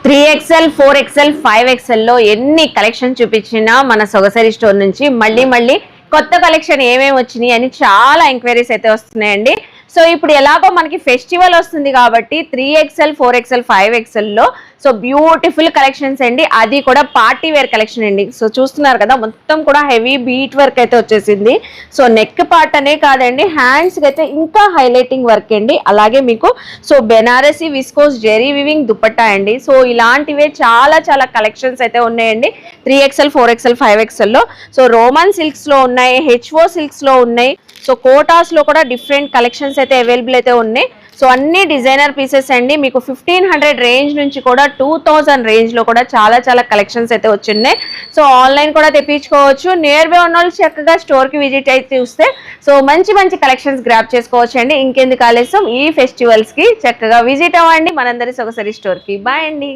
3XL 4XL 5XL లో ఎన్ని collection చూపించినా మన సొగసరి స్టోర్ నుంచి మళ్ళీ కొత్త కలెక్షన్ ఏమేమి వచ్చినాయి అని చాలా ఎంక్వైరీస్ అయితే వస్తున్నాయండి. సో ఇప్పుడు ఎలాగో మనకి ఫెస్టివల్ వస్తుంది కాబట్టి 3XL 4XL 5XL లో సో బ్యూటిఫుల్ కలెక్షన్స్ అండి, అది కూడా పార్టీ వేర్ కలెక్షన్ అండి. సో చూస్తున్నారు కదా మొత్తం కూడా హెవీ బీట్ వర్క్ అయితే వచ్చేసింది. సో నెక్ పార్ట్ అనే కాదండి, హ్యాండ్స్ కి అయితే ఇంకా హైలైటింగ్ వర్క్ అండి. అలాగే మీకు so Banarasi viscose zari weaving dupatta అండి. సో ఇలాంటివే చాలా కలెక్షన్స్ అయితే ఉన్నాయండి 3XL 4XL 5XL లో. సో రోమన్ సిల్క్స్ లో ఉన్నాయి, హెచ్ఓ సిల్క్స్ లో ఉన్నాయి, సో కోటాస్ లో కూడా డిఫరెంట్ కలెక్షన్స్ అయితే అవైలబుల్ అయితే ఉన్నాయి. సో అన్ని డిజైనర్ పీసెస్ అండి. మీకు 1500 రేంజ్ నుంచి కూడా 2000 రేంజ్ లో కూడా చాలా కలెక్షన్స్ అయితే వచ్చినాయి. సో ఆన్లైన్ కూడా తెప్పించుకోవచ్చు. నియర్ బై ఉన్న వాళ్ళు చక్కగా స్టోర్ కి విజిట్ అయితే చూస్తే సో మంచి కలెక్షన్స్ గ్రాప్ చేసుకోవచ్చు అండి. ఇంకెందుకు ఆలస్యం, ఈ ఫెస్టివల్స్ కి చక్కగా విజిట్ అవ్వండి మనందరి సొగసరి స్టోర్ కి. బాయ్ అండి.